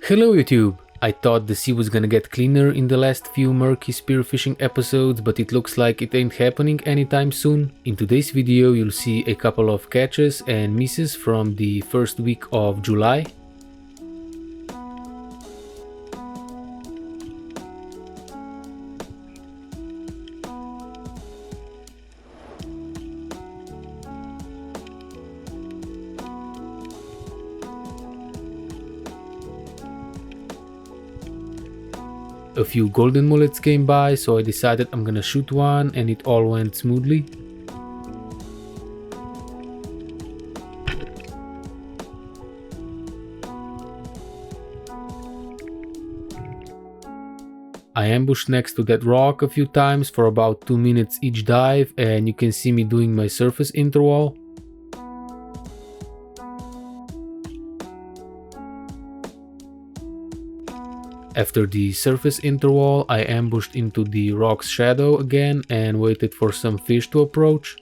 Hello YouTube! I thought the sea was gonna get cleaner in the last few murky spearfishing episodes, but it looks like it ain't happening anytime soon. In today's video you'll see a couple of catches and misses from the first week of July. A few golden mullets came by, so I decided I'm gonna shoot one, and it all went smoothly. I ambushed next to that rock a few times for about 2 minutes each dive, and you can see me doing my surface interval. After the surface interval, I ambushed into the rock's shadow again and waited for some fish to approach.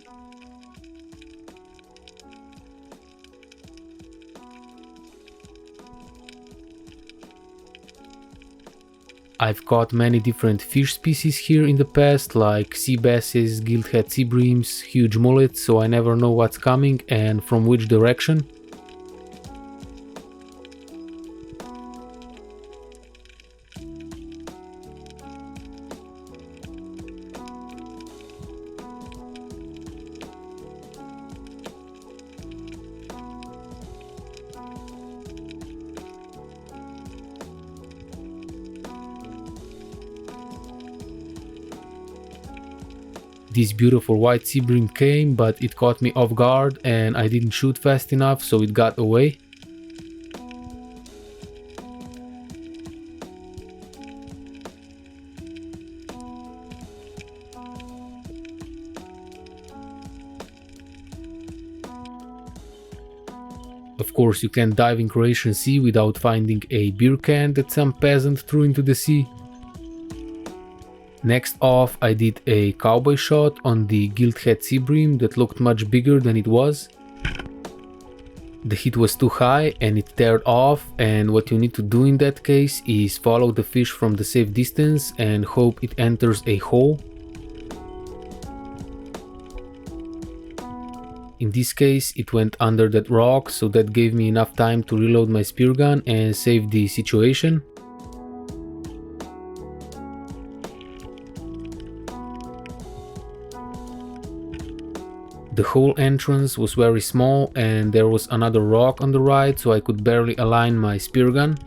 I've caught many different fish species here in the past, like sea basses, gilthead sea breams, huge mullets, so I never know what's coming and from which direction. This beautiful white sea bream came, but it caught me off guard and I didn't shoot fast enough, so it got away. Of course, you can't dive in Croatian Sea without finding a beer can that some peasant threw into the sea. Next off, I did a cowboy shot on the gilthead sea bream that looked much bigger than it was. The heat was too high and it teared off, and what you need to do in that case is follow the fish from the safe distance and hope it enters a hole. In this case, it went under that rock, so that gave me enough time to reload my spear gun and save the situation. The hole entrance was very small and there was another rock on the right, so I could barely align my spear gun.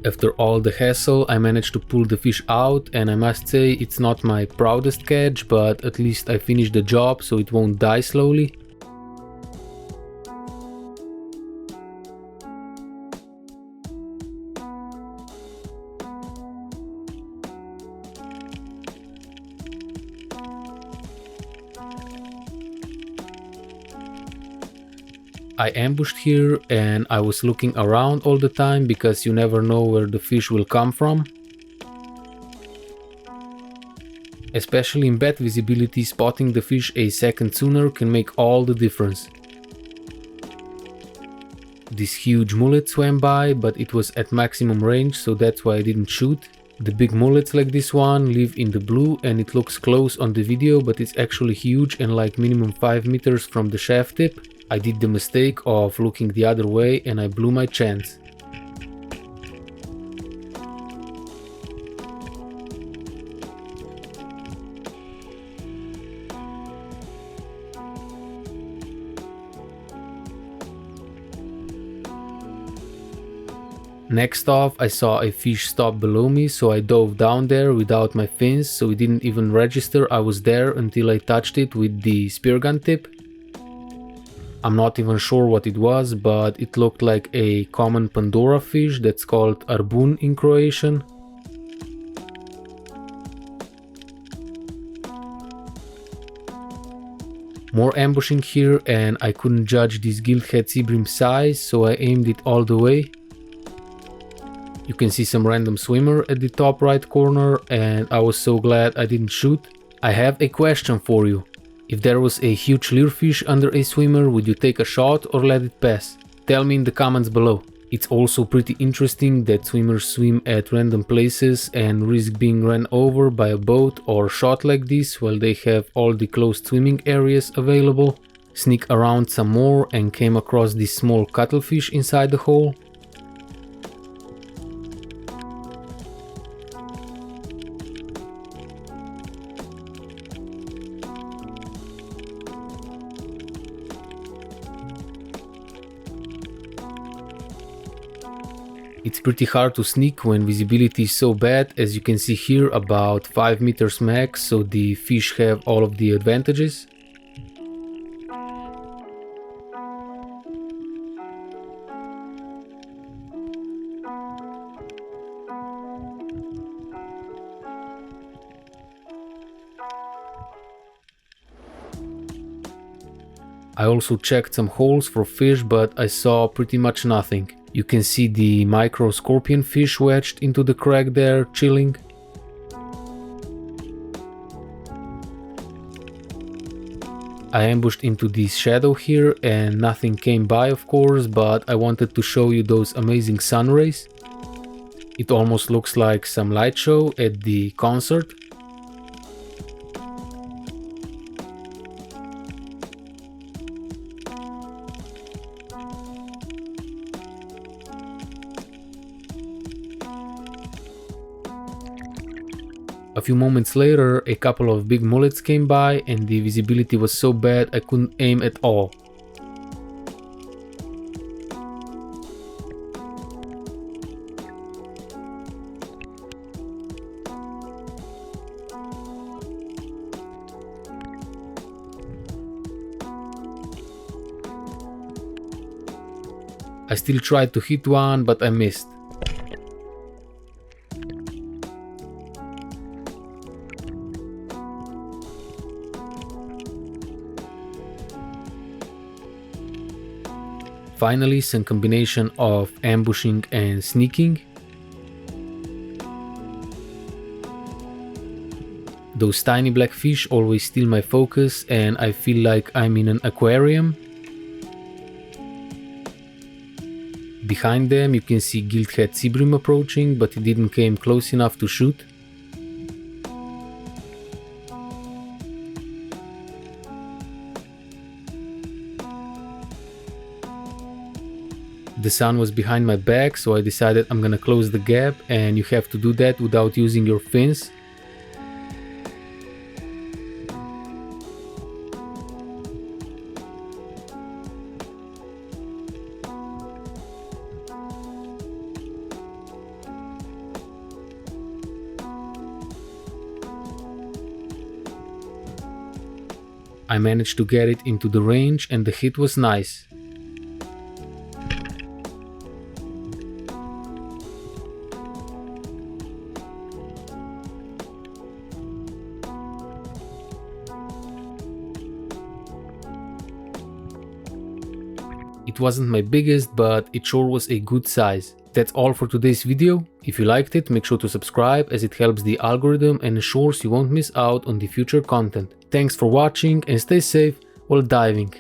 After all the hassle, I managed to pull the fish out, and I must say it's not my proudest catch, but at least I finished the job so it won't die slowly. I ambushed here and I was looking around all the time because you never know where the fish will come from. Especially in bad visibility, spotting the fish a second sooner can make all the difference. This huge mullet swam by, but it was at maximum range, so that's why I didn't shoot. The big mullets like this one live in the blue and it looks close on the video, but it's actually huge and like minimum 5 meters from the shaft tip. I did the mistake of looking the other way and I blew my chance. Next off, I saw a fish stop below me, so I dove down there without my fins, so it didn't even register I was there until I touched it with the spear gun tip. I'm not even sure what it was, but it looked like a common Pandora fish that's called arbun in Croatian. More ambushing here, and I couldn't judge this gilthead sea bream size, so I aimed it all the way. You can see some random swimmer at the top right corner, and I was so glad I didn't shoot. I have a question for you. If there was a huge leerfish under a swimmer, would you take a shot or let it pass? Tell me in the comments below. It's also pretty interesting that swimmers swim at random places and risk being ran over by a boat or shot like this while they have all the closed swimming areas available. Sneak around some more and came across this small cuttlefish inside the hole. It's pretty hard to sneak when visibility is so bad, as you can see here, about 5 meters max, so the fish have all of the advantages. I also checked some holes for fish, but I saw pretty much nothing. You can see the micro scorpion fish wedged into the crack there, chilling. I ambushed into this shadow here and nothing came by, of course, but I wanted to show you those amazing sun rays. It almost looks like some light show at the concert. A few moments later, a couple of big mullets came by and the visibility was so bad I couldn't aim at all. I still tried to hit one, but I missed. Finally, some combination of ambushing and sneaking. Those tiny black fish always steal my focus and I feel like I'm in an aquarium. Behind them you can see gilthead sea bream approaching, but it didn't came close enough to shoot. The sun was behind my back, so I decided I'm gonna close the gap, and you have to do that without using your fins. I managed to get it into the range and the hit was nice. It wasn't my biggest, but it sure was a good size. That's all for today's video. If you liked it, make sure to subscribe as it helps the algorithm and ensures you won't miss out on the future content. Thanks for watching and stay safe while diving.